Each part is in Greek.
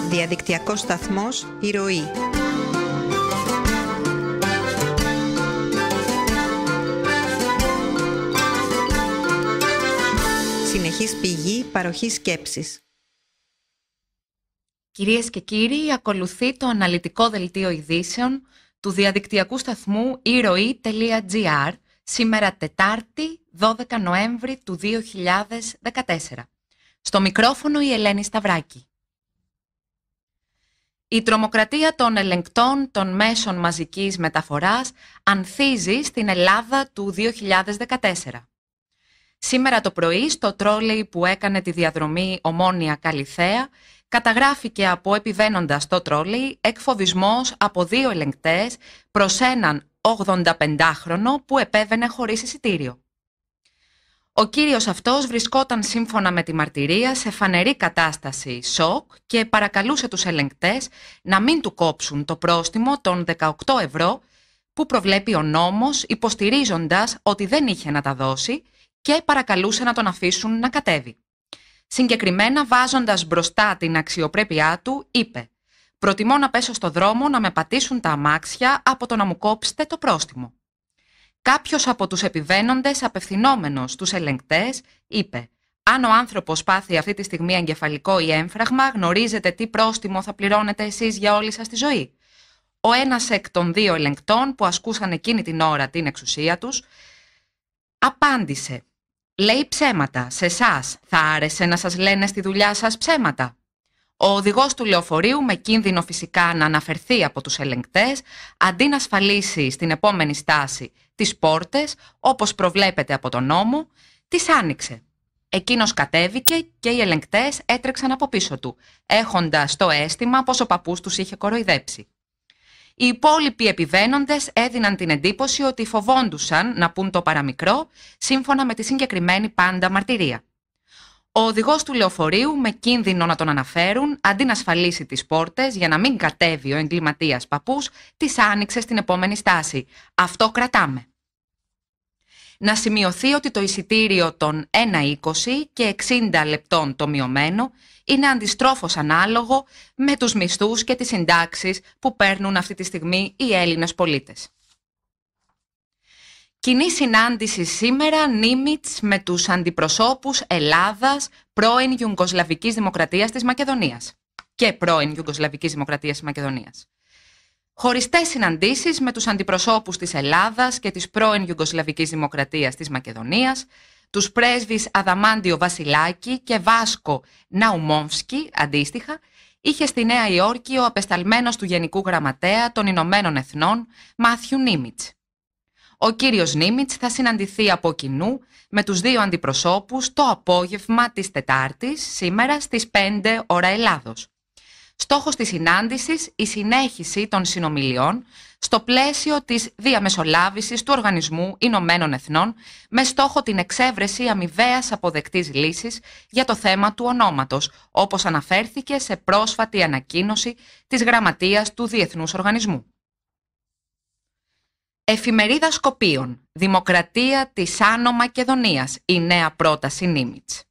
Διαδικτυακός σταθμός «Η Ροή». Συνεχής πηγή παροχής σκέψης. Κυρίες και κύριοι, ακολουθεί το αναλυτικό δελτίο ειδήσεων του διαδικτυακού σταθμού iRoi.gr, σήμερα Τετάρτη, 12 Νοέμβρη του 2014. Στο μικρόφωνο η Ελένη Σταυράκη. Η τρομοκρατία των ελεγκτών των μέσων μαζικής μεταφοράς ανθίζει στην Ελλάδα του 2014. Σήμερα το πρωί, στο τρόλεϊ που έκανε τη διαδρομή Ομόνοια-Καλιθέα, καταγράφηκε από επιβαίνοντα στο τρόλεϊ εκφοβισμός από δύο ελεγκτές προς έναν 85χρονο που επέβαινε χωρίς εισιτήριο. Ο κύριος αυτός βρισκόταν σύμφωνα με τη μαρτυρία σε φανερή κατάσταση σοκ και παρακαλούσε τους ελεγκτές να μην του κόψουν το πρόστιμο των 18 ευρώ που προβλέπει ο νόμος, υποστηρίζοντας ότι δεν είχε να τα δώσει και παρακαλούσε να τον αφήσουν να κατέβει. Συγκεκριμένα, βάζοντας μπροστά την αξιοπρέπειά του, είπε «Προτιμώ να πέσω στο δρόμο να με πατήσουν τα αμάξια από το να μου κόψετε το πρόστιμο». Κάποιος από τους επιβαίνοντες, απευθυνόμενος στους ελεγκτές, είπε «Αν ο άνθρωπος πάθει αυτή τη στιγμή εγκεφαλικό ή έμφραγμα, γνωρίζετε τι πρόστιμο θα πληρώνετε εσείς για όλη σας τη ζωή». Ο ένας εκ των δύο ελεγκτών που ασκούσαν εκείνη την ώρα την εξουσία τους, απάντησε «Λέει ψέματα, σε εσάς θα άρεσε να σας λένε στη δουλειά σας ψέματα». Ο οδηγός του λεωφορείου, με κίνδυνο φυσικά να αναφερθεί από τους ελεγκτές, αντί να ασφαλίσει στην επόμενη στάση τις πόρτες, όπως προβλέπεται από τον νόμο, τις άνοιξε. Εκείνος κατέβηκε και οι ελεγκτές έτρεξαν από πίσω του, έχοντας το αίσθημα πως ο παππούς τους είχε κοροϊδέψει. Οι υπόλοιποι επιβαίνοντες έδιναν την εντύπωση ότι φοβόντουσαν να πούν το παραμικρό, σύμφωνα με τη συγκεκριμένη πάντα μαρτυρία. Ο οδηγός του λεωφορείου, με κίνδυνο να τον αναφέρουν, αντί να ασφαλίσει τις πόρτες για να μην κατέβει ο εγκληματίας παππούς, τις άνοιξε στην επόμενη στάση. Αυτό κρατάμε. Να σημειωθεί ότι το εισιτήριο των 1,20 και 60 λεπτών το μειωμένο είναι αντιστρόφως ανάλογο με τους μισθούς και τις συντάξεις που παίρνουν αυτή τη στιγμή οι Έλληνες πολίτες. Κοινή συνάντηση σήμερα Νίμιτς με τους αντιπροσώπους Ελλάδας, πρώην Ιουγκοσλαβικής Δημοκρατίας της Μακεδονίας και πρώην Ιουγκοσλαβικής Δημοκρατίας της Μακεδονίας. Χωριστές συναντήσεις με τους αντιπροσώπους της Ελλάδας και της πρώην Ιουγκοσλαβικής Δημοκρατίας της Μακεδονίας, τους πρέσβεις Αδαμάντιο Βασιλάκη και Βάσκο Ναουμόμφσκι, αντίστοιχα, είχε στη Νέα Υόρκη ο απεσταλμένος του Γενικού Γραμματέα των Ηνωμένων Εθνών, Μάθιου Νίμιτς. Ο κύριος Νίμιτς θα συναντηθεί από κοινού με τους δύο αντιπροσώπους το απόγευμα της Τετάρτης, σήμερα στις 5 ώρα Ελλάδος. Στόχος της συνάντησης η συνέχιση των συνομιλιών στο πλαίσιο της διαμεσολάβησης του Οργανισμού Ηνωμένων Εθνών με στόχο την εξέβρεση αμοιβαίας αποδεκτής λύσης για το θέμα του ονόματος, όπως αναφέρθηκε σε πρόσφατη ανακοίνωση της Γραμματείας του Διεθνούς Οργανισμού. Εφημερίδα Σκοπίων. Δημοκρατία της Άνω Μακεδονίας. Η νέα πρόταση Νίμιτς.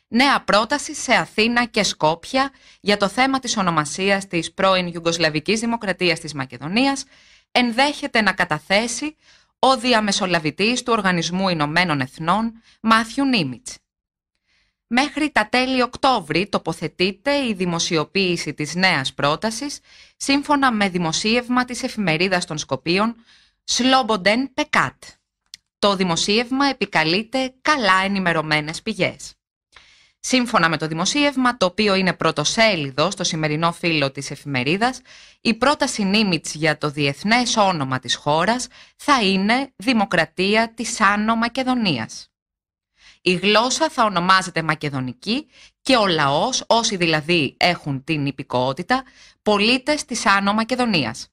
Νέα πρόταση σε Αθήνα και Σκόπια για το θέμα της ονομασίας της πρώην Ιουγκοσλαβικής Δημοκρατίας της Μακεδονίας ενδέχεται να καταθέσει ο διαμεσολαβητής του Οργανισμού Ηνωμένων Εθνών, Μάθιου Νίμιτς. Μέχρι τα τέλη Οκτώβρη τοποθετείται η δημοσιοποίηση της νέας πρότασης, σύμφωνα με δημοσίευμα της εφημερίδας των Σκοπίων Σλόμποντεν Πεκάτ. Το δημοσίευμα επικαλείται καλά ενημερωμένες πηγές. Σύμφωνα με το δημοσίευμα, το οποίο είναι πρωτοσέλιδο στο σημερινό φύλλο της εφημερίδας, η πρόταση Νίμιτς για το διεθνές όνομα της χώρας θα είναι Δημοκρατία της Άνω Μακεδονίας. Η γλώσσα θα ονομάζεται Μακεδονική και ο λαός, όσοι δηλαδή έχουν την υπηκοότητα, πολίτες της Άνω Μακεδονίας.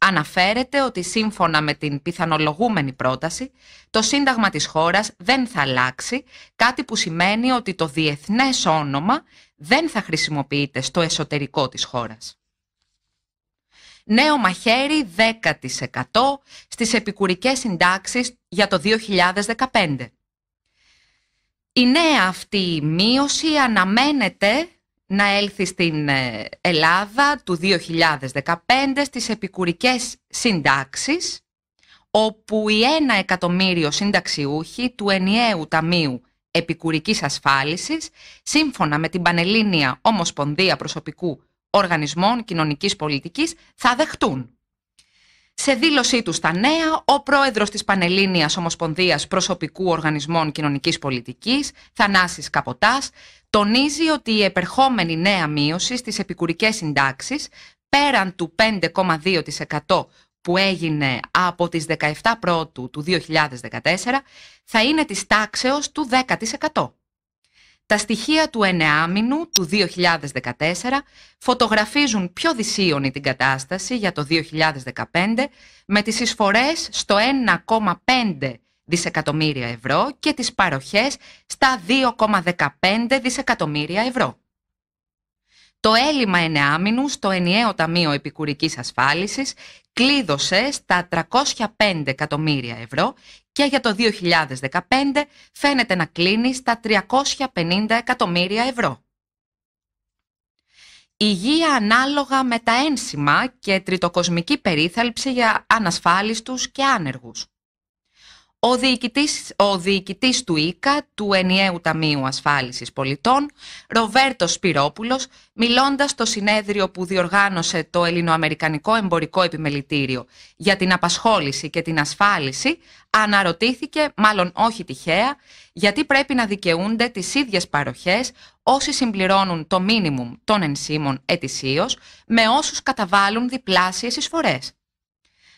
αναφέρεται ότι σύμφωνα με την πιθανολογούμενη πρόταση, το Σύνταγμα της χώρας δεν θα αλλάξει, κάτι που σημαίνει ότι το διεθνές όνομα δεν θα χρησιμοποιείται στο εσωτερικό της χώρας. Νέο μαχαίρι 10% στις επικουρικές συντάξεις για το 2015. Η νέα αυτή μείωση αναμένεται να έλθει στην Ελλάδα του 2015 στις επικουρικές συντάξεις, όπου οι 1 εκατομμύριο συνταξιούχοι του ενιαίου Ταμείου Επικουρικής Ασφάλισης, σύμφωνα με την Πανελλήνια Ομοσπονδία Προσωπικού Οργανισμών Κοινωνικής Πολιτικής, θα δεχτούν. Σε δήλωσή του στα Νέα, ο πρόεδρος της Πανελλήνιας Ομοσπονδίας Προσωπικού Οργανισμών Κοινωνικής Πολιτικής, Θανάσης Καποτάς, τονίζει ότι η επερχόμενη νέα μείωση στις επικουρικές συντάξεις, πέραν του 5,2% που έγινε από τις 17 Πρώτου του 2014, θα είναι της τάξεως του 10%. Τα στοιχεία του εννεάμηνου του 2014 φωτογραφίζουν πιο δυσίωνη την κατάσταση για το 2015, με τις εισφορές στο 1,5 δισεκατομμύρια ευρώ και τις παροχές στα 2,15 δισεκατομμύρια ευρώ. Το έλλειμμα εννεάμηνου στο ενιαίο Ταμείο Επικουρικής Ασφάλισης κλείδωσε στα 305 εκατομμύρια ευρώ και για το 2015 φαίνεται να κλείνει στα 350 εκατομμύρια ευρώ. Υγεία ανάλογα με τα ένσημα και τριτοκοσμική περίθαλψη για ανασφάλιστους και άνεργους. Ο διοικητής του ΙΚΑ, του Ενιαίου Ταμείου Ασφάλισης Πολιτών, Ροβέρτος Σπυρόπουλος, μιλώντας στο συνέδριο που διοργάνωσε το Ελληνοαμερικανικό Εμπορικό Επιμελητήριο για την απασχόληση και την ασφάλιση, αναρωτήθηκε, μάλλον όχι τυχαία, γιατί πρέπει να δικαιούνται τις ίδιες παροχές όσοι συμπληρώνουν το μίνιμουμ των ενσύμων ετησίως με όσους καταβάλουν διπλάσιες εισφορές.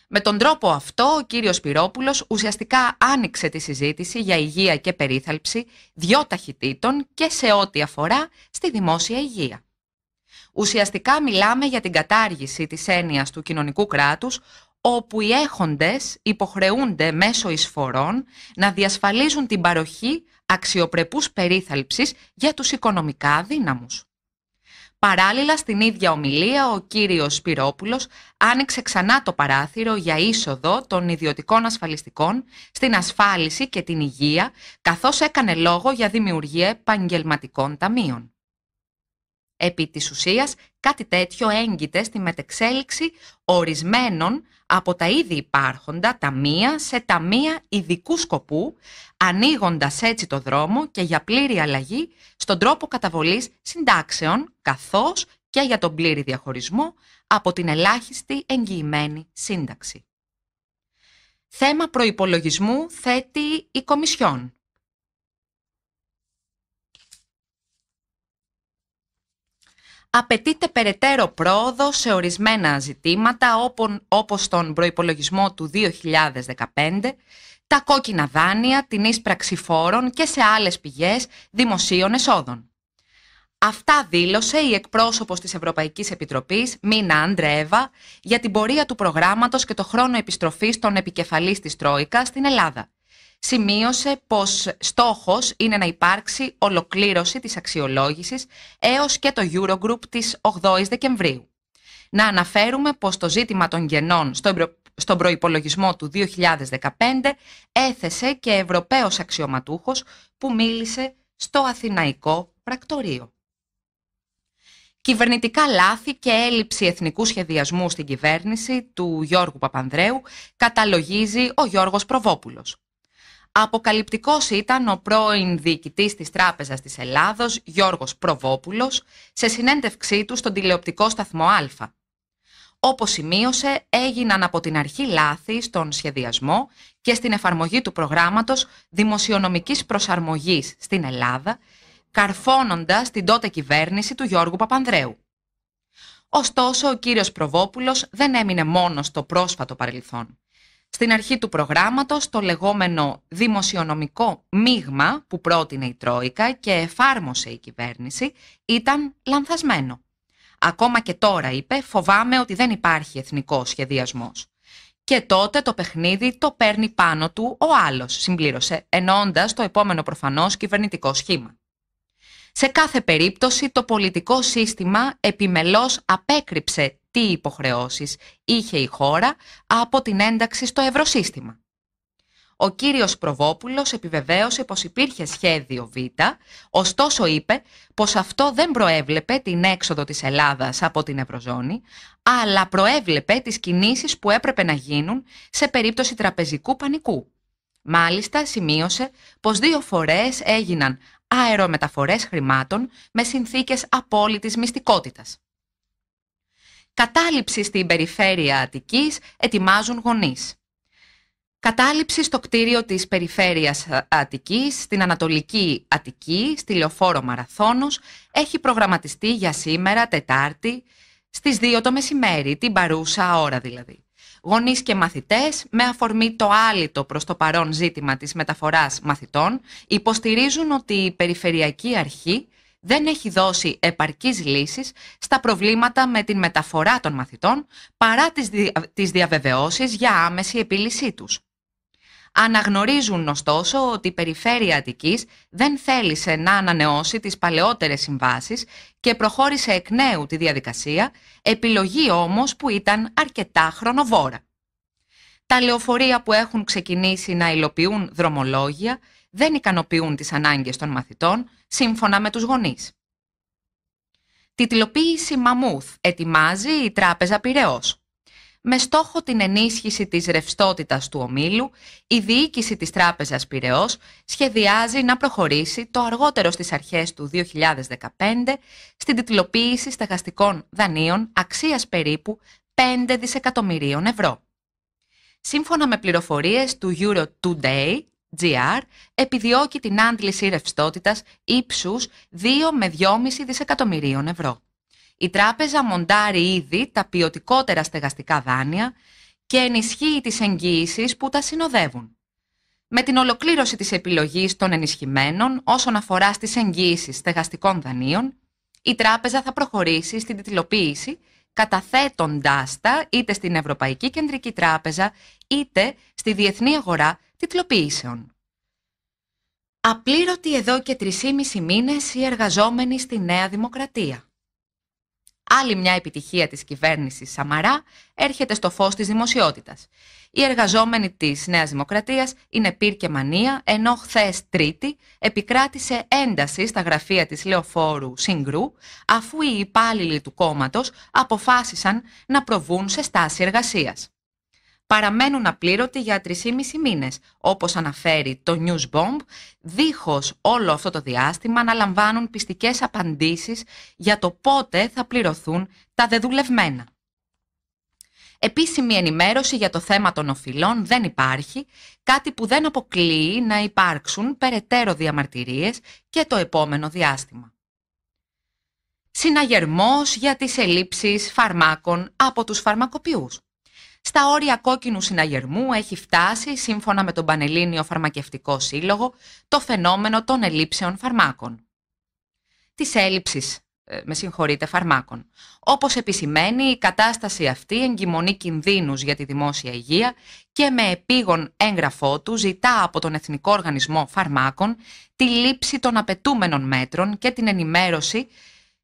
Με τον τρόπο αυτό, ο κύριος Σπυρόπουλος ουσιαστικά άνοιξε τη συζήτηση για υγεία και περίθαλψη 2 ταχυτήτων και σε ό,τι αφορά στη δημόσια υγεία. Ουσιαστικά μιλάμε για την κατάργηση της έννοιας του κοινωνικού κράτους, όπου οι έχοντες υποχρεούνται μέσω εισφορών να διασφαλίζουν την παροχή αξιοπρεπούς περίθαλψης για τους οικονομικά αδύναμους. Παράλληλα, στην ίδια ομιλία, ο κύριος Σπυρόπουλος άνοιξε ξανά το παράθυρο για είσοδο των ιδιωτικών ασφαλιστικών στην ασφάλιση και την υγεία, καθώς έκανε λόγο για δημιουργία επαγγελματικών ταμείων. Επί της ουσίας, κάτι τέτοιο έγκυται στη μετεξέλιξη ορισμένων από τα ήδη υπάρχοντα ταμεία σε ταμεία ειδικού σκοπού, ανοίγοντας έτσι το δρόμο και για πλήρη αλλαγή στον τρόπο καταβολής συντάξεων, καθώς και για τον πλήρη διαχωρισμό από την ελάχιστη εγγυημένη σύνταξη. Θέμα προϋπολογισμού θέτει η Κομισιόν. Απαιτείται περαιτέρω πρόοδο σε ορισμένα ζητήματα όπως τον προϋπολογισμό του 2015, τα κόκκινα δάνεια, την ίσπραξη φόρων και σε άλλες πηγές δημοσίων εσόδων. Αυτά δήλωσε η εκπρόσωπος της Ευρωπαϊκής Επιτροπής, Μίνα Αντρέεβα, για την πορεία του προγράμματος και το χρόνο επιστροφής των επικεφαλής της Τρόικα στην Ελλάδα. Σημείωσε πως στόχος είναι να υπάρξει ολοκλήρωση της αξιολόγησης έως και το Eurogroup της 8ης Δεκεμβρίου. Να αναφέρουμε πως το ζήτημα των κενών στον προϋπολογισμό του 2015 έθεσε και Ευρωπαίος αξιωματούχος που μίλησε στο Αθηναϊκό Πρακτορείο. Κυβερνητικά λάθη και έλλειψη εθνικού σχεδιασμού στην κυβέρνηση του Γιώργου Παπανδρέου καταλογίζει ο Γιώργος Προβόπουλος. Αποκαλυπτικός ήταν ο πρώην διοικητής της Τράπεζας της Ελλάδος, Γιώργος Προβόπουλος, σε συνέντευξή του στον τηλεοπτικό σταθμό Α. Όπως σημείωσε, έγιναν από την αρχή λάθη στον σχεδιασμό και στην εφαρμογή του προγράμματος δημοσιονομικής προσαρμογής στην Ελλάδα, καρφώνοντας την τότε κυβέρνηση του Γιώργου Παπανδρέου. Ωστόσο, ο κύριος Προβόπουλος δεν έμεινε μόνο στο πρόσφατο παρελθόν. Στην αρχή του προγράμματος, το λεγόμενο δημοσιονομικό μείγμα που πρότεινε η Τρόικα και εφάρμοσε η κυβέρνηση ήταν λανθασμένο. Ακόμα και τώρα, είπε, φοβάμαι ότι δεν υπάρχει εθνικός σχεδιασμός. Και τότε το παιχνίδι το παίρνει πάνω του ο άλλος, συμπλήρωσε, εννοώντας το επόμενο προφανώς κυβερνητικό σχήμα. Σε κάθε περίπτωση, το πολιτικό σύστημα επιμελώς απέκρυψε τι υποχρεώσεις είχε η χώρα από την ένταξη στο ευρωσύστημα. Ο κύριος Προβόπουλος επιβεβαίωσε πως υπήρχε σχέδιο Β, ωστόσο είπε πως αυτό δεν προέβλεπε την έξοδο της Ελλάδας από την Ευρωζώνη, αλλά προέβλεπε τις κινήσεις που έπρεπε να γίνουν σε περίπτωση τραπεζικού πανικού. Μάλιστα, σημείωσε πως 2 φορές έγιναν αερομεταφορές χρημάτων με συνθήκες απόλυτης μυστικότητας. Κατάληψη στην περιφέρεια Αττικής ετοιμάζουν γονείς. Κατάληψη στο κτίριο της περιφέρειας Αττικής, στην Ανατολική Αττική, στη Λεωφόρο Μαραθώνος, έχει προγραμματιστεί για σήμερα, Τετάρτη, στις 2 το μεσημέρι, την παρούσα ώρα δηλαδή. Γονείς και μαθητές, με αφορμή το άλυτο προς το παρόν ζήτημα της μεταφοράς μαθητών, υποστηρίζουν ότι η Περιφερειακή Αρχή δεν έχει δώσει επαρκείς λύσεις στα προβλήματα με την μεταφορά των μαθητών παρά τις διαβεβαιώσεις για άμεση επίλυσή τους. Αναγνωρίζουν ωστόσο ότι η Περιφέρεια Αττικής δεν θέλησε να ανανεώσει τις παλαιότερες συμβάσεις και προχώρησε εκ νέου τη διαδικασία, επιλογή όμως που ήταν αρκετά χρονοβόρα. Τα λεωφορεία που έχουν ξεκινήσει να υλοποιούν δρομολόγια δεν ικανοποιούν τις ανάγκες των μαθητών, σύμφωνα με τους γονείς. Τιτλοποίηση μαμούθ ετοιμάζει η Τράπεζα Πειραιώς. Με στόχο την ενίσχυση της ρευστότητας του ομίλου, η διοίκηση της Τράπεζας Πειραιώς σχεδιάζει να προχωρήσει το αργότερο στις αρχές του 2015 στην τιτλοποίηση στεγαστικών δανείων αξίας περίπου 5 δισεκατομμυρίων ευρώ. Σύμφωνα με πληροφορίες του Euro Today, GR, επιδιώκει την άντληση ρευστότητας ύψους 2 με 2,5 δισεκατομμυρίων ευρώ. Η τράπεζα μοντάρει ήδη τα ποιοτικότερα στεγαστικά δάνεια και ενισχύει τις εγγύησεις που τα συνοδεύουν. Με την ολοκλήρωση της επιλογής των ενισχυμένων όσον αφορά στις εγγύησεις στεγαστικών δανείων, η τράπεζα θα προχωρήσει στην τιτλοποίηση καταθέτοντάς τα είτε στην Ευρωπαϊκή Κεντρική Τράπεζα είτε στη διεθνή αγορά τιτλοποιήσεων. Απλήρωτοι εδώ και 3,5 μήνες οι εργαζόμενοι στη Νέα Δημοκρατία. Άλλη μια επιτυχία της κυβέρνησης Σαμαρά έρχεται στο φως της δημοσιότητας. Οι εργαζόμενοι της Νέας Δημοκρατίας είναι πυρ και μανία, ενώ χθες Τρίτη επικράτησε ένταση στα γραφεία της Λεωφόρου Συγκρού, αφού οι υπάλληλοι του κόμματος αποφάσισαν να προβούν σε στάση εργασίας. Παραμένουν απλήρωτοι για 3,5 μήνες, όπως αναφέρει το Newsbomb, δίχως όλο αυτό το διάστημα να λαμβάνουν πιστικές απαντήσεις για το πότε θα πληρωθούν τα δεδουλευμένα. Επίσημη ενημέρωση για το θέμα των οφειλών δεν υπάρχει, κάτι που δεν αποκλείει να υπάρξουν περαιτέρω διαμαρτυρίες και το επόμενο διάστημα. Συναγερμός για τις ελλείψεις φαρμάκων από τους φαρμακοποιούς. Στα όρια κόκκινου συναγερμού έχει φτάσει, σύμφωνα με τον Πανελλήνιο Φαρμακευτικό Σύλλογο, το φαινόμενο των ελλείψεων φαρμάκων. Της έλλειψης, φαρμάκων. Όπως επισημαίνει, η κατάσταση αυτή εγκυμονεί κινδύνους για τη δημόσια υγεία και με επίγον έγγραφό του ζητά από τον Εθνικό Οργανισμό Φαρμάκων τη λήψη των απαιτούμενων μέτρων και την ενημέρωση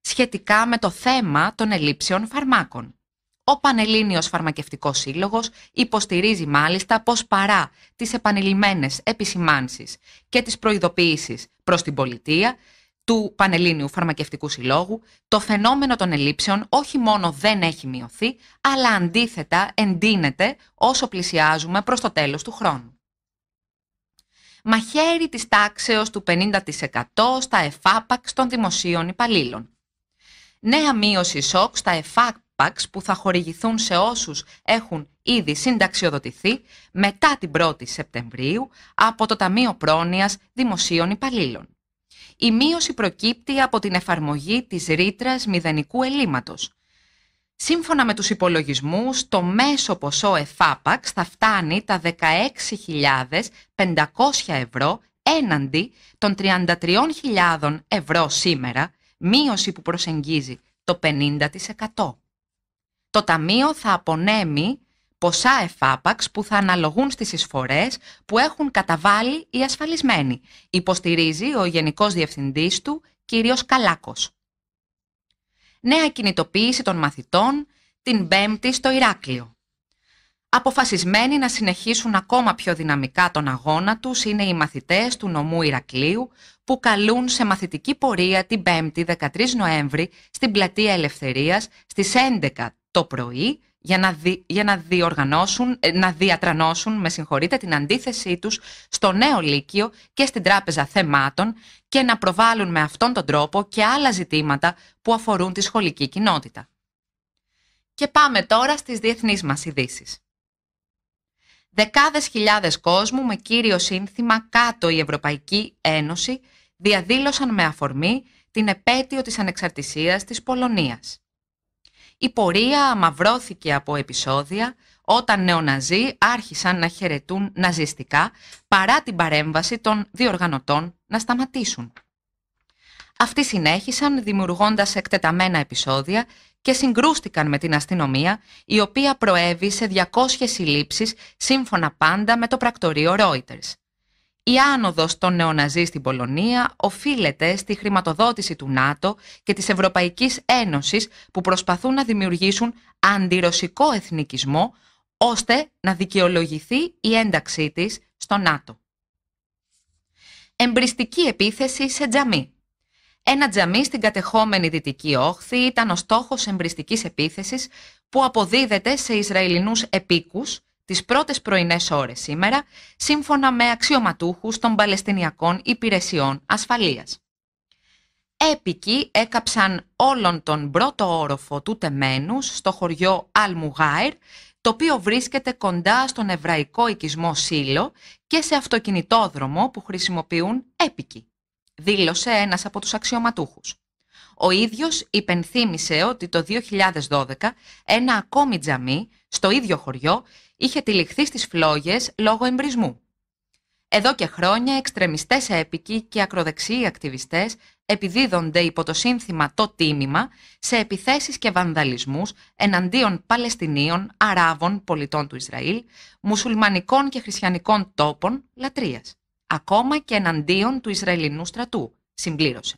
σχετικά με το θέμα των ελλείψεων φαρμάκων. Ο Πανελλήνιος Φαρμακευτικός Σύλλογος υποστηρίζει μάλιστα πως παρά τις επανειλημμένες επισημάνσεις και τις προειδοποιήσεις προς την πολιτεία του Πανελλήνιου Φαρμακευτικού Συλλόγου, το φαινόμενο των ελλείψεων όχι μόνο δεν έχει μειωθεί, αλλά αντίθετα εντείνεται όσο πλησιάζουμε προς το τέλος του χρόνου. Μαχαίρι της τάξεως του 50% στα εφάπαξ των δημοσίων υπαλλήλων. Νέα μείωση σοκ στα εφάπαξ που θα χορηγηθούν σε όσους έχουν ήδη συνταξιοδοτηθεί μετά την 1η Σεπτεμβρίου από το Ταμείο Πρόνοιας Δημοσίων Υπαλλήλων. Η μείωση προκύπτει από την εφαρμογή της ρήτρας μηδενικού ελλείμματος. Σύμφωνα με τους υπολογισμούς, το μέσο ποσό εφάπαξ θα φτάνει τα 16.500 ευρώ έναντι των 33.000 ευρώ σήμερα, μείωση που προσεγγίζει το 50%. Το Ταμείο θα απονέμει ποσά εφάπαξ που θα αναλογούν στις εισφορές που έχουν καταβάλει οι ασφαλισμένοι, υποστηρίζει ο Γενικός Διευθυντής του, κ. Καλάκος. Νέα κινητοποίηση των μαθητών την Πέμπτη στο Ηράκλειο. Αποφασισμένοι να συνεχίσουν ακόμα πιο δυναμικά τον αγώνα τους είναι οι μαθητές του νομού Ηρακλείου που καλούν σε μαθητική πορεία την Πέμπτη 13 Νοέμβρη στην Πλατεία Ελευθερίας στις 11 το πρωί για να διατρανώσουν την αντίθεσή τους στο νέο Λύκειο και στην Τράπεζα Θεμάτων και να προβάλλουν με αυτόν τον τρόπο και άλλα ζητήματα που αφορούν τη σχολική κοινότητα. Και πάμε τώρα στις διεθνείς μας ειδήσεις. Δεκάδες χιλιάδες κόσμου με κύριο σύνθημα «Κάτω η Ευρωπαϊκή Ένωση» διαδήλωσαν με αφορμή την επέτειο της ανεξαρτησίας της Πολωνίας. Η πορεία αμαυρώθηκε από επεισόδια όταν νεοναζί άρχισαν να χαιρετούν ναζιστικά παρά την παρέμβαση των διοργανωτών να σταματήσουν. Αυτοί συνέχισαν δημιουργώντας εκτεταμένα επεισόδια και συγκρούστηκαν με την αστυνομία, η οποία προέβη σε 200 συλλήψεις σύμφωνα πάντα με το πρακτορείο Reuters. Η άνοδος των νεοναζί στην Πολωνία οφείλεται στη χρηματοδότηση του ΝΑΤΟ και της Ευρωπαϊκής Ένωσης που προσπαθούν να δημιουργήσουν αντιρωσικό εθνικισμό ώστε να δικαιολογηθεί η ένταξή της στο ΝΑΤΟ. Εμπριστική επίθεση σε τζαμί. Ένα τζαμί στην κατεχόμενη Δυτική Όχθη ήταν ο στόχος εμπριστικής επίθεσης που αποδίδεται σε Ισραηλινούς επίκους τις πρώτες πρωινές ώρες σήμερα, σύμφωνα με αξιωματούχους των Παλαιστινιακών Υπηρεσιών Ασφαλείας. Έπικοι έκαψαν όλον τον πρώτο όροφο του τεμένους στο χωριό Αλμουγάιρ, το οποίο βρίσκεται κοντά στον εβραϊκό οικισμό Σίλο και σε αυτοκινητόδρομο που χρησιμοποιούν έπικοι, δήλωσε ένας από τους αξιωματούχους. Ο ίδιος υπενθύμησε ότι το 2012 ένα ακόμη τζαμί στο ίδιο χωριό είχε τυλιχθεί στις φλόγες λόγω εμπρισμού. Εδώ και χρόνια εξτρεμιστές έπικοι και ακροδεξιοί ακτιβιστές επιδίδονται υπό το σύνθημα «Το τίμημα» σε επιθέσεις και βανδαλισμούς εναντίον Παλαιστινίων, Αράβων, πολιτών του Ισραήλ, μουσουλμανικών και χριστιανικών τόπων λατρείας, ακόμα και εναντίον του Ισραηλινού στρατού, συμπλήρωσε.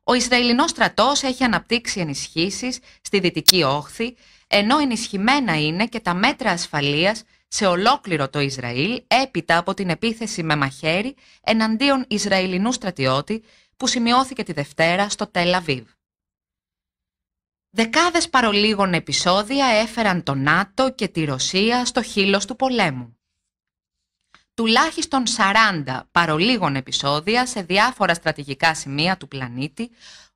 Ο Ισραηλινός στρατός έχει αναπτύξει ενισχύσεις στη Δυτική Όχθη, ενώ ενισχυμένα είναι και τα μέτρα ασφαλείας σε ολόκληρο το Ισραήλ έπειτα από την επίθεση με μαχαίρι εναντίον Ισραηλινού στρατιώτη που σημειώθηκε τη Δευτέρα στο Τελ Αβίβ. Δεκάδες παρολίγων επεισόδια έφεραν το ΝΑΤΟ και τη Ρωσία στο χείλος του πολέμου. Τουλάχιστον 40 παρολίγων επεισόδια σε διάφορα στρατηγικά σημεία του πλανήτη,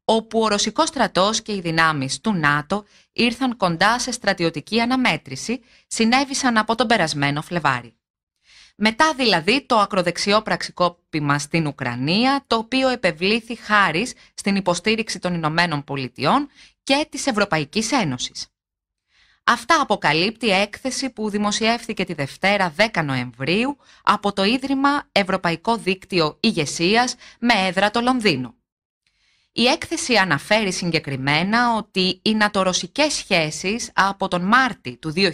όπου ο ρωσικός στρατός και οι δυνάμεις του ΝΑΤΟ ήρθαν κοντά σε στρατιωτική αναμέτρηση, συνέβησαν από τον περασμένο Φλεβάρι. Μετά δηλαδή το ακροδεξιό πραξικόπημα στην Ουκρανία, το οποίο επευλήθη χάρις στην υποστήριξη των Ηνωμένων Πολιτειών και της Ευρωπαϊκής Ένωσης. Αυτά αποκαλύπτει έκθεση που δημοσιεύθηκε τη Δευτέρα 10 Νοεμβρίου από το Ίδρυμα Ευρωπαϊκό Δίκτυο Ηγεσίας με έδρα το Λονδίνο. Η έκθεση αναφέρει συγκεκριμένα ότι οι νατορωσικές σχέσεις από τον Μάρτιο του 2014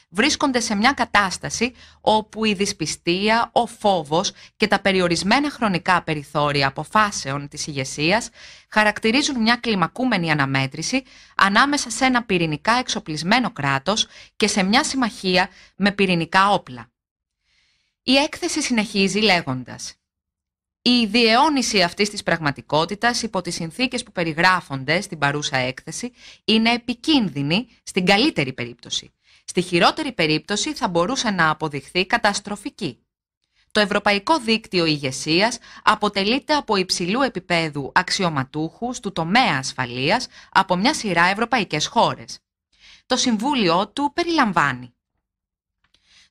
βρίσκονται σε μια κατάσταση όπου η δυσπιστία, ο φόβος και τα περιορισμένα χρονικά περιθώρια αποφάσεων της ηγεσίας χαρακτηρίζουν μια κλιμακούμενη αναμέτρηση ανάμεσα σε ένα πυρηνικά εξοπλισμένο κράτος και σε μια συμμαχία με πυρηνικά όπλα. Η έκθεση συνεχίζει λέγοντας: η διαιώνιση αυτής της πραγματικότητας υπό τις συνθήκες που περιγράφονται στην παρούσα έκθεση είναι επικίνδυνη στην καλύτερη περίπτωση. Στη χειρότερη περίπτωση θα μπορούσε να αποδειχθεί καταστροφική. Το Ευρωπαϊκό Δίκτυο Ηγεσίας αποτελείται από υψηλού επίπεδου αξιωματούχους του τομέα ασφαλείας από μια σειρά ευρωπαϊκές χώρες. Το Συμβούλιο του περιλαμβάνει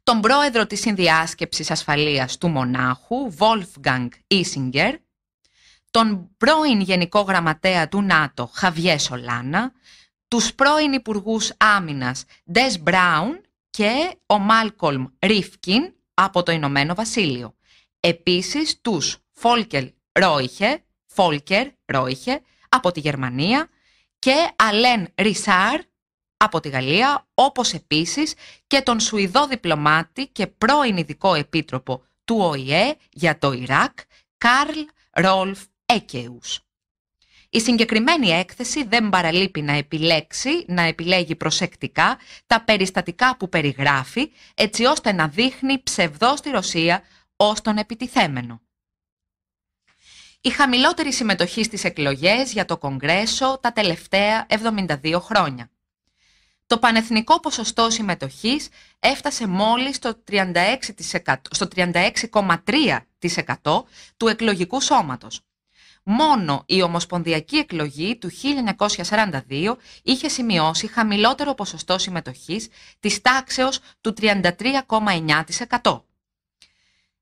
τον πρόεδρο της Συνδιάσκεψης Ασφαλείας του Μονάχου, Wolfgang Ischinger, τον πρώην Γενικό Γραμματέα του ΝΑΤΟ, Χαβιέ Σολάνα, τους πρώην Υπουργούς Άμυνας, Ντες Μπράουν και ο Μάλκολμ Ρίφκιν από το Ηνωμένο Βασίλειο. Επίσης τους Φόλκερ Ρόιχε από τη Γερμανία και Αλέν Ρισάρ από τη Γαλλία, όπως επίσης και τον Σουηδό διπλωμάτη και πρώην ειδικό επίτροπο του ΟΗΕ για το Ιράκ, Καρλ Ρόλφ Έκεους. Η συγκεκριμένη έκθεση δεν παραλείπει να επιλέγει προσεκτικά τα περιστατικά που περιγράφει, έτσι ώστε να δείχνει ψευδώς τη Ρωσία ως τον επιτιθέμενο. Η χαμηλότερη συμμετοχή στις εκλογές για το Κογκρέσο τα τελευταία 72 χρόνια. Το πανεθνικό ποσοστό συμμετοχής έφτασε μόλις στο 36,3% του εκλογικού σώματος. Μόνο η Ομοσπονδιακή εκλογή του 1942 είχε σημειώσει χαμηλότερο ποσοστό συμμετοχής της τάξεως του 33,9%.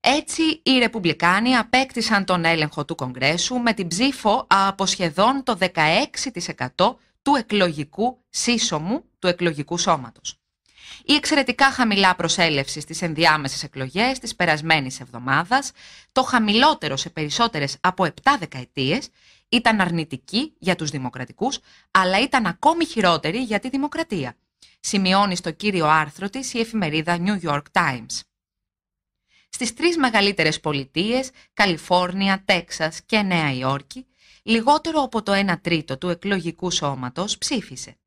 Έτσι, οι Ρεπουμπλικάνοι απέκτησαν τον έλεγχο του Κογκρέσου με την ψήφο από σχεδόν το 16% του εκλογικού σύσσωμου του εκλογικού σώματος. Η εξαιρετικά χαμηλά προσέλευση στις ενδιάμεσες εκλογές της περασμένης εβδομάδας, το χαμηλότερο σε περισσότερες από 7 δεκαετίες, ήταν αρνητική για τους δημοκρατικούς, αλλά ήταν ακόμη χειρότερη για τη δημοκρατία, σημειώνει στο κύριο άρθρο της η εφημερίδα New York Times. Στις τρεις μεγαλύτερες πολιτείες, Καλιφόρνια, Τέξας και Νέα Υόρκη, λιγότερο από το 1/3 του εκλογικού σώματος ψήφισε.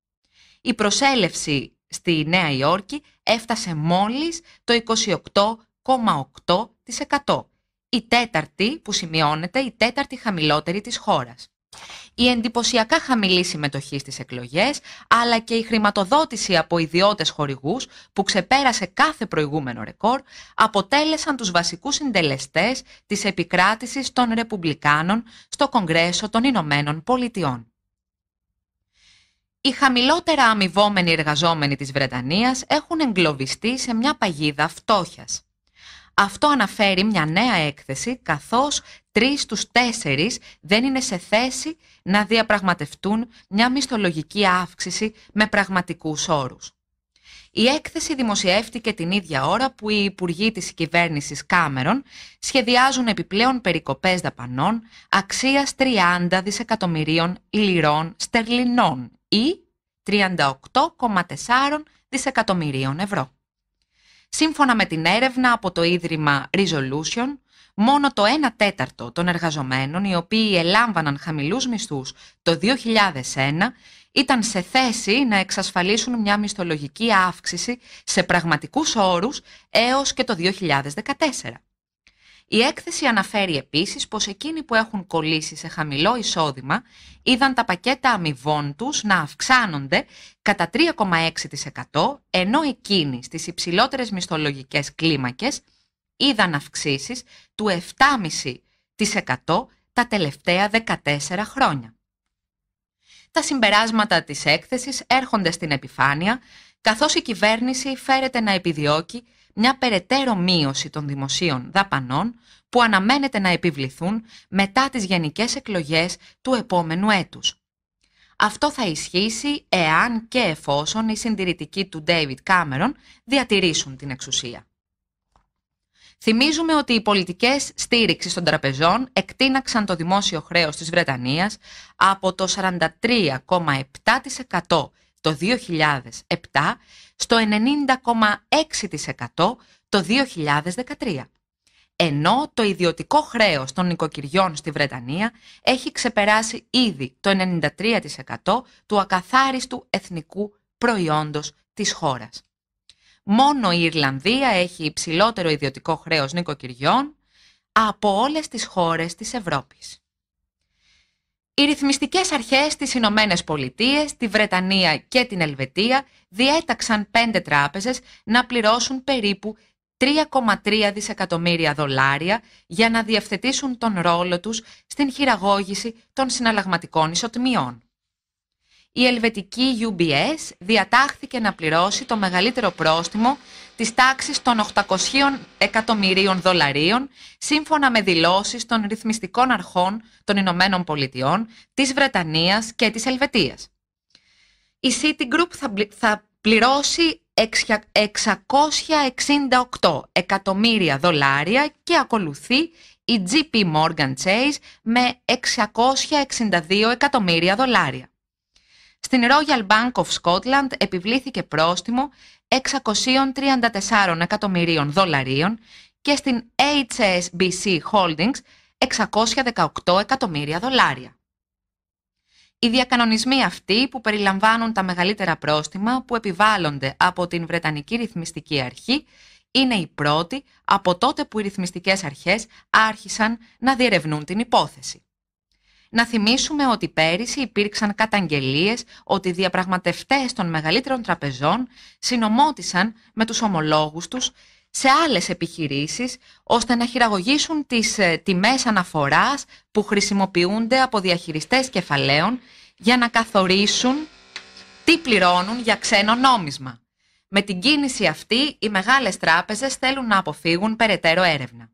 Η προσέλευση στη Νέα Υόρκη έφτασε μόλις το 28,8%, η τέταρτη χαμηλότερη της χώρας. Η εντυπωσιακά χαμηλή συμμετοχή στις εκλογές, αλλά και η χρηματοδότηση από ιδιώτες χορηγούς που ξεπέρασε κάθε προηγούμενο ρεκόρ, αποτέλεσαν τους βασικούς συντελεστές της επικράτησης των Ρεπουμπλικάνων στο Κογκρέσο των Ηνωμένων Πολιτειών. Οι χαμηλότερα αμοιβόμενοι εργαζόμενοι της Βρετανίας έχουν εγκλωβιστεί σε μια παγίδα φτώχειας. Αυτό αναφέρει μια νέα έκθεση, καθώς 3 στους 4 δεν είναι σε θέση να διαπραγματευτούν μια μισθολογική αύξηση με πραγματικούς όρους. Η έκθεση δημοσιεύτηκε την ίδια ώρα που οι υπουργοί της κυβέρνησης Κάμερον σχεδιάζουν επιπλέον περικοπές δαπανών αξίας 30 δισεκατομμυρίων λιρών στερλινών ή 38,4 δισεκατομμυρίων ευρώ. Σύμφωνα με την έρευνα από το Ίδρυμα Resolution, μόνο το 1/4 των εργαζομένων οι οποίοι ελάμβαναν χαμηλούς μισθούς το 2001 ήταν σε θέση να εξασφαλίσουν μια μισθολογική αύξηση σε πραγματικούς όρους έως και το 2014. Η έκθεση αναφέρει επίσης πως εκείνοι που έχουν κολλήσει σε χαμηλό εισόδημα είδαν τα πακέτα αμοιβών τους να αυξάνονται κατά 3,6%, ενώ εκείνοι στις υψηλότερες μισθολογικές κλίμακες είδαν αυξήσεις του 7,5% τα τελευταία 14 χρόνια. Τα συμπεράσματα της έκθεσης έρχονται στην επιφάνεια, καθώς η κυβέρνηση φέρεται να επιδιώκει μια περαιτέρω μείωση των δημοσίων δαπανών που αναμένεται να επιβληθούν μετά τις γενικές εκλογές του επόμενου έτους. Αυτό θα ισχύσει εάν και εφόσον οι συντηρητικοί του David Cameron διατηρήσουν την εξουσία. Θυμίζουμε ότι οι πολιτικές στήριξης των τραπεζών εκτείναξαν το δημόσιο χρέος της Βρετανίας από το 43,7% το 2007 στο 90,6% το 2013. Ενώ το ιδιωτικό χρέος των νοικοκυριών στη Βρετανία έχει ξεπεράσει ήδη το 93% του ακαθάριστου εθνικού προϊόντος της χώρας. Μόνο η Ιρλανδία έχει υψηλότερο ιδιωτικό χρέος νοικοκυριών από όλες τις χώρες της Ευρώπης. Οι ρυθμιστικές αρχές στις Ηνωμένες Πολιτείες, τη Βρετανία και την Ελβετία διέταξαν 5 τράπεζες να πληρώσουν περίπου 3,3 δισεκατομμύρια δολάρια για να διευθετήσουν τον ρόλο τους στην χειραγώγηση των συναλλαγματικών ισοτιμιών. Η ελβετική UBS διατάχθηκε να πληρώσει το μεγαλύτερο πρόστιμο της τάξης των 800 εκατομμυρίων δολαρίων, σύμφωνα με δηλώσεις των ρυθμιστικών αρχών των Ηνωμένων Πολιτειών, της Βρετανίας και της Ελβετίας. Η Citigroup θα πληρώσει 668 εκατομμύρια δολάρια και ακολουθεί η JP Morgan Chase με $662 εκατομμύρια. Στην Royal Bank of Scotland επιβλήθηκε πρόστιμο $634 εκατομμυρίων και στην HSBC Holdings $618 εκατομμύρια. Οι διακανονισμοί αυτοί, που περιλαμβάνουν τα μεγαλύτερα πρόστιμα που επιβάλλονται από την Βρετανική Ρυθμιστική Αρχή, είναι οι πρώτοι από τότε που οι ρυθμιστικές αρχές άρχισαν να διερευνούν την υπόθεση. Να θυμίσουμε ότι πέρυσι υπήρξαν καταγγελίες ότι οι διαπραγματευτές των μεγαλύτερων τραπεζών συνομώτησαν με τους ομολόγους τους σε άλλες επιχειρήσεις ώστε να χειραγωγήσουν τις τιμές αναφοράς που χρησιμοποιούνται από διαχειριστές κεφαλαίων για να καθορίσουν τι πληρώνουν για ξένο νόμισμα. Με την κίνηση αυτή, οι μεγάλες τράπεζες θέλουν να αποφύγουν περαιτέρω έρευνα.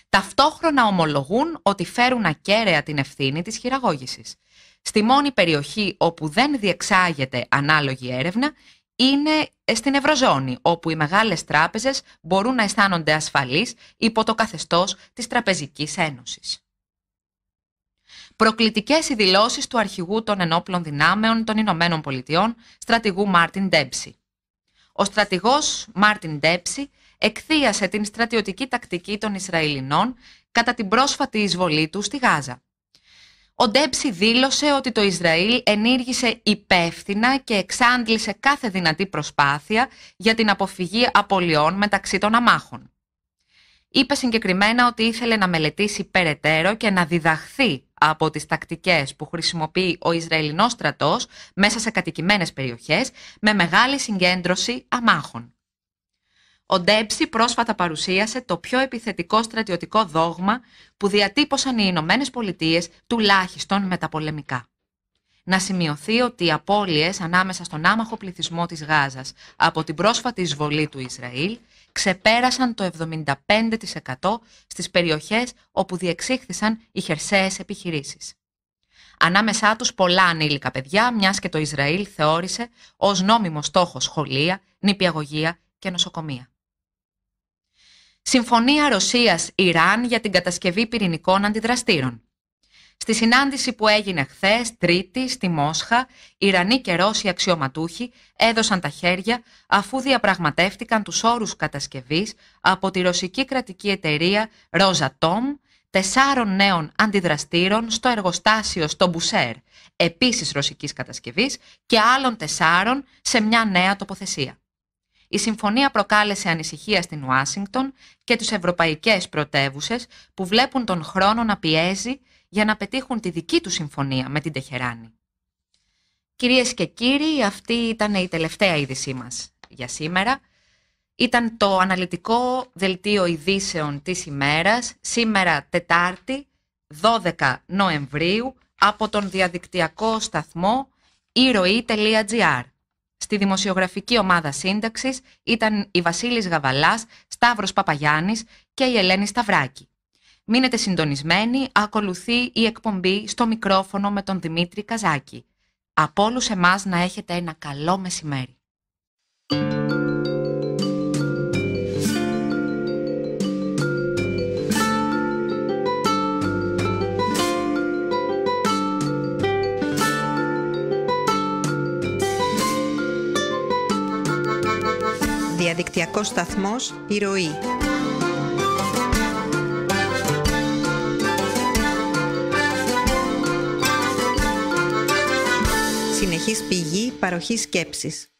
Ταυτόχρονα ομολογούν ότι φέρουν ακέραια την ευθύνη της χειραγώγησης. Στη μόνη περιοχή όπου δεν διεξάγεται ανάλογη έρευνα είναι στην Ευρωζώνη, όπου οι μεγάλες τράπεζες μπορούν να αισθάνονται ασφαλείς υπό το καθεστώς της Τραπεζικής Ένωσης. Προκλητικές οι δηλώσεις του αρχηγού των ενόπλων δυνάμεων των Ηνωμένων Πολιτειών, στρατηγού Μάρτιν Ντέμψι. Ο στρατηγός Μάρτιν Ντέμψι εκθίασε την στρατιωτική τακτική των Ισραηλινών κατά την πρόσφατη εισβολή του στη Γάζα. Ο Ντέμψι δήλωσε ότι το Ισραήλ ενήργησε υπεύθυνα και εξάντλησε κάθε δυνατή προσπάθεια για την αποφυγή απολειών μεταξύ των αμάχων. Είπε συγκεκριμένα ότι ήθελε να μελετήσει περαιτέρω και να διδαχθεί από τις τακτικές που χρησιμοποιεί ο Ισραηλινός στρατός μέσα σε κατοικημένες περιοχές με μεγάλη συγκέντρωση αμάχων. Ο Ντέμψι πρόσφατα παρουσίασε το πιο επιθετικό στρατιωτικό δόγμα που διατύπωσαν οι Ηνωμένες Πολιτείες τουλάχιστον μεταπολεμικά. Να σημειωθεί ότι οι απώλειες ανάμεσα στον άμαχο πληθυσμό της Γάζας από την πρόσφατη εισβολή του Ισραήλ ξεπέρασαν το 75% στις περιοχές όπου διεξήχθησαν οι χερσαίες επιχειρήσεις. Ανάμεσά τους πολλά ανήλικα παιδιά, μιας και το Ισραήλ θεώρησε ως νόμιμο στόχο σχολεία, νηπιαγωγεία και νοσοκομεία. Συμφωνία Ρωσίας-Ιράν για την κατασκευή πυρηνικών αντιδραστήρων. Στη συνάντηση που έγινε χθες, Τρίτη, στη Μόσχα, Ιρανοί και Ρώσοι αξιωματούχοι έδωσαν τα χέρια αφού διαπραγματεύτηκαν τους όρους κατασκευής από τη ρωσική κρατική εταιρεία Rosatom 4 νέων αντιδραστήρων στο εργοστάσιο στο Μπουσέρ, επίσης ρωσικής κατασκευής, και άλλων 4 σε μια νέα τοποθεσία. Η συμφωνία προκάλεσε ανησυχία στην Ουάσιγκτον και τις ευρωπαϊκές πρωτεύουσες που βλέπουν τον χρόνο να πιέζει για να πετύχουν τη δική του συμφωνία με την Τεχεράνη. Κυρίες και κύριοι, αυτή ήταν η τελευταία είδησή μας για σήμερα. Ήταν το αναλυτικό δελτίο ειδήσεων της ημέρας, σήμερα Τετάρτη, 12 Νοεμβρίου, από τον διαδικτυακό σταθμό iRoi.gr. Στη δημοσιογραφική ομάδα σύνταξης ήταν η Βασίλης Γαβαλάς, Σταύρος Παπαγιάννης και η Ελένη Σταυράκη. Μείνετε συντονισμένοι, ακολουθεί η εκπομπή στο μικρόφωνο με τον Δημήτρη Καζάκη. Από όλους εμάς να έχετε ένα καλό μεσημέρι. Διαδικτυακός σταθμός iRoi. Συνεχής πηγή παροχής σκέψης.